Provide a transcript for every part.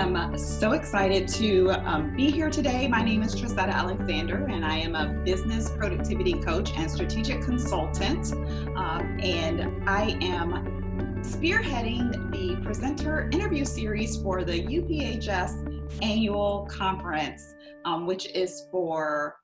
am so excited to be here today. My name is Trisetta Alexander, and I am a business productivity coach and strategic consultant. And I am spearheading the presenter interview series for the UPHS annual conference, which is for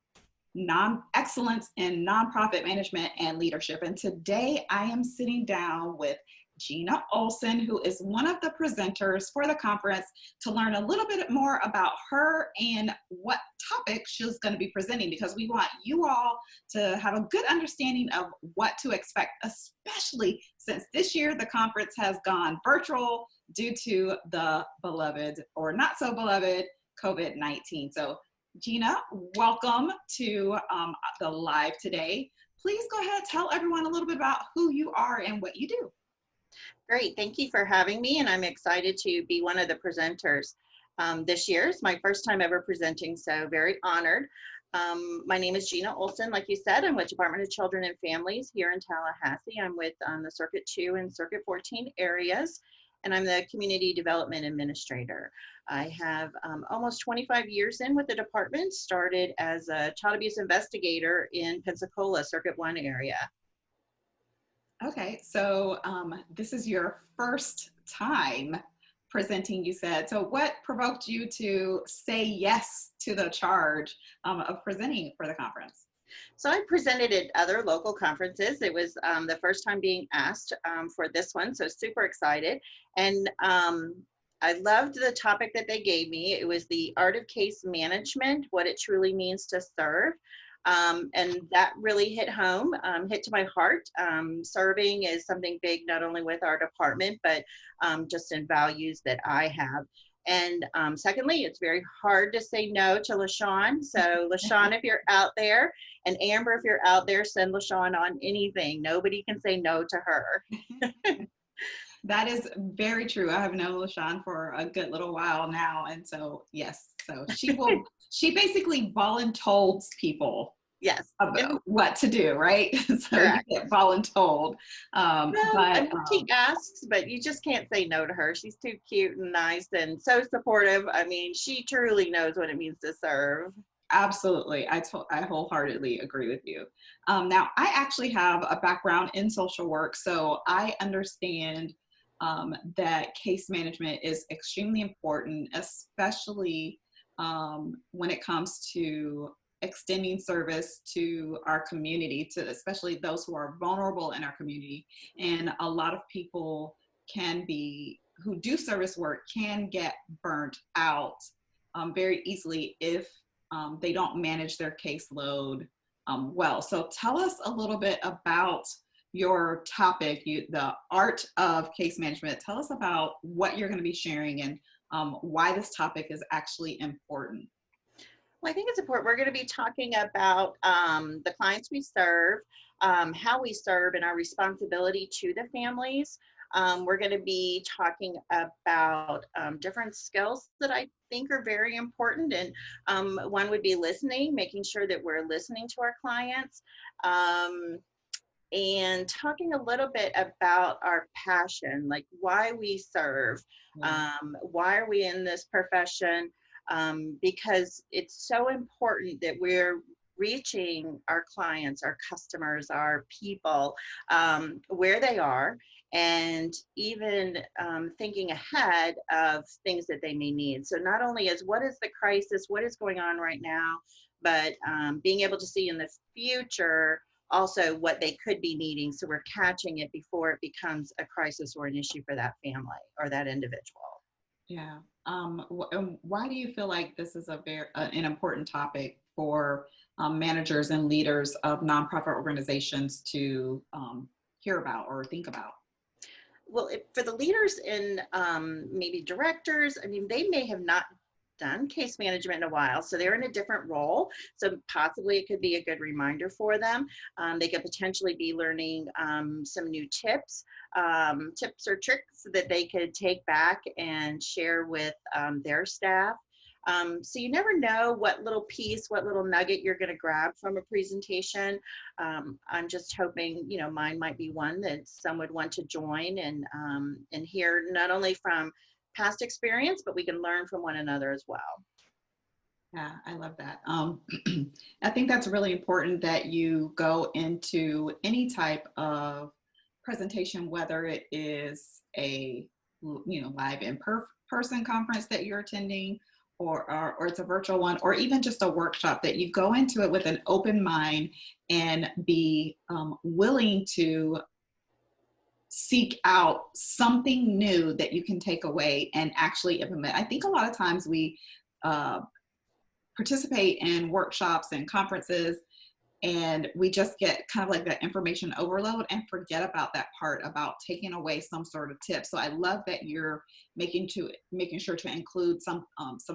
excellence in nonprofit management and leadership. And today I am sitting down with Jeanne Olson, who is one of the presenters for the conference, to learn a little bit more about her and what topic she's going to be presenting, because we want you all to have a good understanding of what to expect, especially since this year the conference has gone virtual due to the beloved or not so beloved COVID-19. So Jeanne, welcome to the live today. Please go ahead, tell everyone a little bit about who you are and what you do. Great, thank you for having me, and I'm excited to be one of the presenters. This year is my first time ever presenting, so very honored. My name is Jeanne Olson, like you said. I'm with Department of Children and Families here in Tallahassee. I'm with the Circuit 2 and Circuit 14 areas, and I'm the Community Development Administrator. I have almost 25 years in with the department, started as a child abuse investigator in Pensacola, Circuit 1 area. Okay, so this is your first time presenting, you said. So what provoked you to say yes to the charge of presenting for the conference? So I presented at other local conferences. It was the first time being asked for this one, so super excited. And I loved the topic that they gave me. It was the art of case management, what it truly means to serve. And that really hit home, hit to my heart. Serving is something big, not only with our department, but just in values that I have. And secondly, it's very hard to say no to LaShawn. So LaShawn, if you're out there, and Amber, if you're out there, send LaShawn on anything. Nobody can say no to her. That is very true. I have known LaShawn for a good little while now. And so, yes, so she basically voluntold people. Yes. About what to do, right? So Correct. You get voluntold. She asks, but you just can't say no to her. She's too cute and nice and so supportive. I mean, she truly knows what it means to serve. Absolutely. I wholeheartedly agree with you. Now, I actually have a background in social work, so I understand that case management is extremely important, especially when it comes to extending service to our community, to especially those who are vulnerable in our community. And a lot of people who do service work can get burnt out very easily if they don't manage their caseload well. So tell us a little bit about your topic, the art of case management. Tell us about what you're going to be sharing and why this topic is actually important. Well, I think it's important. We're going to be talking about the clients we serve, how we serve, and our responsibility to the families. We're going to be talking about different skills that I think are very important. And one would be listening, making sure that we're listening to our clients, and talking a little bit about our passion, like why we serve, why are we in this profession, because it's so important that we're reaching our clients, our customers, our people, where they are, and even thinking ahead of things that they may need. So not only is what is the crisis, what is going on right now, but being able to see in the future also what they could be needing, so we're catching it before it becomes a crisis or an issue for that family or that individual. Yeah. Why do you feel like this is an important topic for managers and leaders of nonprofit organizations to hear about or think about? Well, for the leaders and maybe directors, I mean, they may have not done case management in a while, so they're in a different role. So possibly it could be a good reminder for them. They could potentially be learning some new tips or tricks that they could take back and share with their staff. So you never know what little piece, what little nugget you're going to grab from a presentation. I'm just hoping, mine might be one that some would want to join and hear not only from past experience, but we can learn from one another as well. Yeah, I love that. I think that's really important that you go into any type of presentation, whether it is a live person conference that you're attending, or it's a virtual one, or even just a workshop, that you go into it with an open mind and be willing to seek out something new that you can take away and actually implement. I think a lot of times we uh, participate in workshops and conferences, and we just get kind of like that information overload and forget about that part about taking away some sort of tip. So I love that you're making sure to include some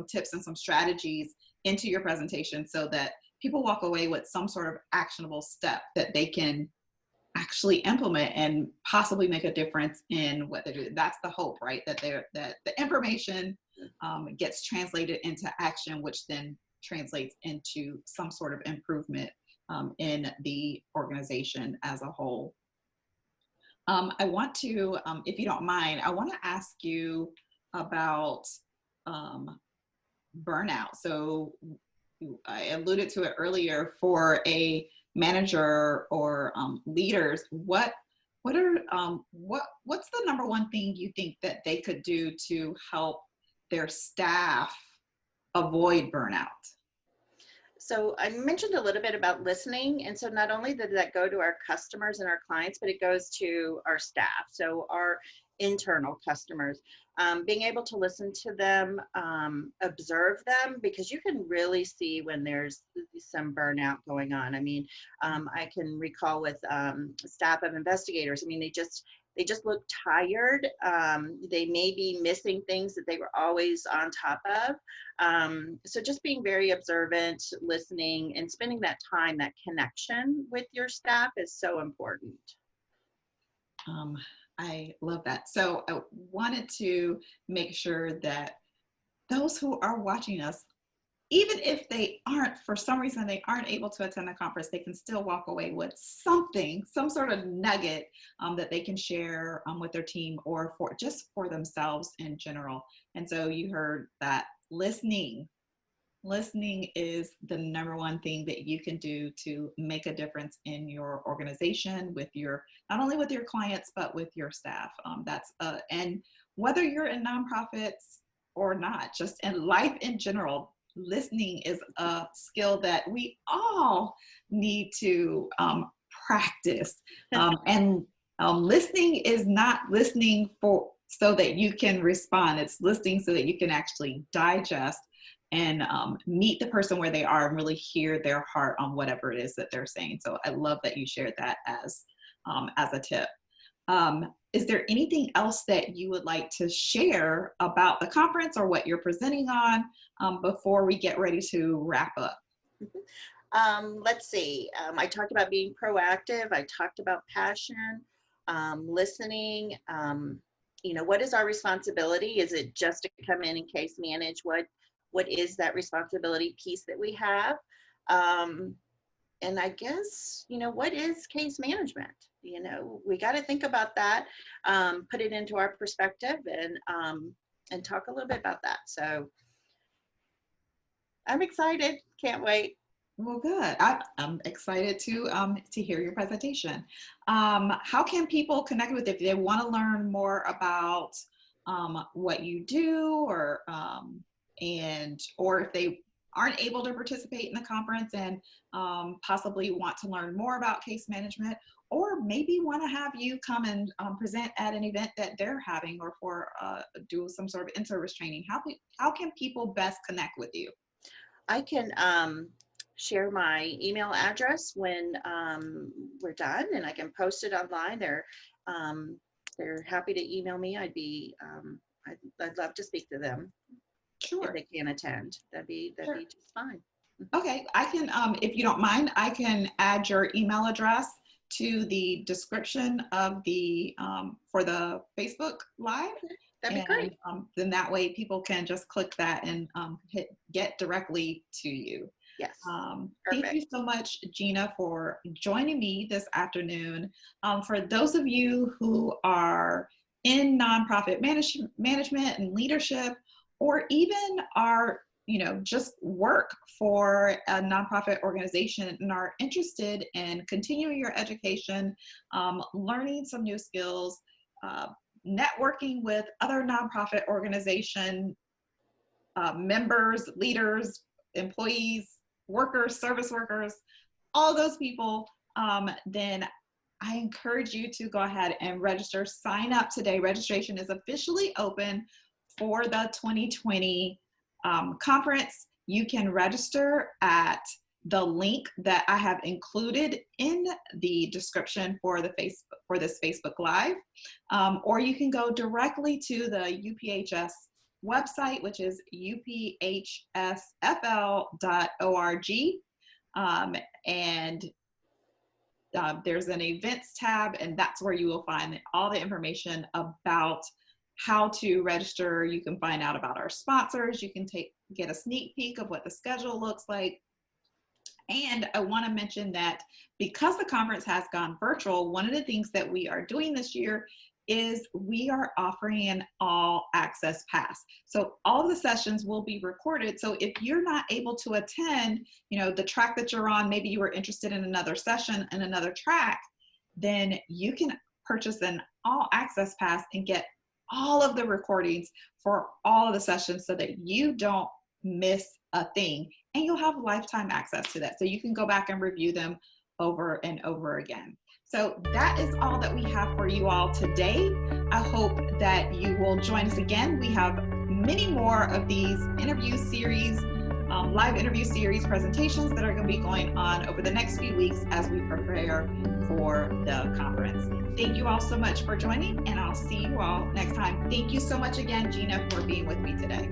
tips and some strategies into your presentation, so that people walk away with some sort of actionable step that they can actually implement and possibly make a difference in what they do. That's the hope, right? That the information gets translated into action, which then translates into some sort of improvement in the organization as a whole. I want to, if you don't mind, I want to ask you about burnout. So I alluded to it earlier. For a manager or leaders, what's the number one thing you think that they could do to help their staff avoid burnout? So I mentioned a little bit about listening. And so not only did that go to our customers and our clients, but it goes to our staff. So our internal customers, being able to listen to them, observe them, because you can really see when there's some burnout going on. I mean, I can recall with staff of investigators, I mean, they just look tired. They may be missing things that they were always on top of. So just being very observant, listening, and spending that time, that connection with your staff is so important. I love that. So I wanted to make sure that those who are watching us, even if they aren't, for some reason, they aren't able to attend the conference, they can still walk away with something, some sort of nugget that they can share with their team, or for themselves in general. And so you heard that listening is the number one thing that you can do to make a difference in your organization, with not only with your clients, but with your staff. And whether you're in nonprofits or not, just in life in general, listening is a skill that we all need to practice. And listening is not listening so that you can respond. It's listening so that you can actually digest and meet the person where they are and really hear their heart on whatever it is that they're saying. So I love that you shared that as a tip. Is there anything else that you would like to share about the conference or what you're presenting on before we get ready to wrap up? Let's see. I talked about being proactive. I talked about passion, listening. What is our responsibility? Is it just to come in and case manage? What is that responsibility piece that we have? And I guess, what is case management? We got to think about that, put it into our perspective, and talk a little bit about that. So I'm excited. Can't wait. Well, good. I'm excited to hear your presentation. How can people connect with you if they want to learn more about what you do, or if they aren't able to participate in the conference and possibly want to learn more about case management, or maybe want to have you come and present at an event that they're having, or do some sort of in-service training? How can people best connect with you? I can share my email address when we're done, and I can post it online. They're happy to email me. I'd love to speak to them. Sure. If they can attend, that'd be just fine. Okay, I can, if you don't mind, I can add your email address to the description of for the Facebook Live. That'd be great. Then that way people can just click that and get directly to you. Yes. Thank you so much, Jeanne, for joining me this afternoon. For those of you who are in nonprofit management and leadership, or even are just work for a nonprofit organization and are interested in continuing your education, learning some new skills, uh, networking with other nonprofit organization members, leaders, employees, workers, service workers, all those people, then I encourage you to go ahead and register. Sign up today. Registration is officially open for the 2020 conference. You can register at the link that I have included in the description for this Facebook Live, or you can go directly to the UPHS website, which is uphsfl.org, and there's an events tab, and that's where you will find all the information about how to register. You can find out about our sponsors. You can get a sneak peek of what the schedule looks like. And I want to mention that because the conference has gone virtual, one of the things that we are doing this year is we are offering an all access pass. So all of the sessions will be recorded. So if you're not able to attend, the track that you're on, maybe you were interested in another session and another track, then you can purchase an all access pass and get all of the recordings for all of the sessions so that you don't miss a thing, and you'll have lifetime access to that. So you can go back and review them over and over again. So that is all that we have for you all today. I hope that you will join us again. We have many more of these interview series, live interview series presentations that are going to be going on over the next few weeks as we prepare for the conference. Thank you all so much for joining, and I'll see you all next time. Thank you so much again, Gina, for being with me today.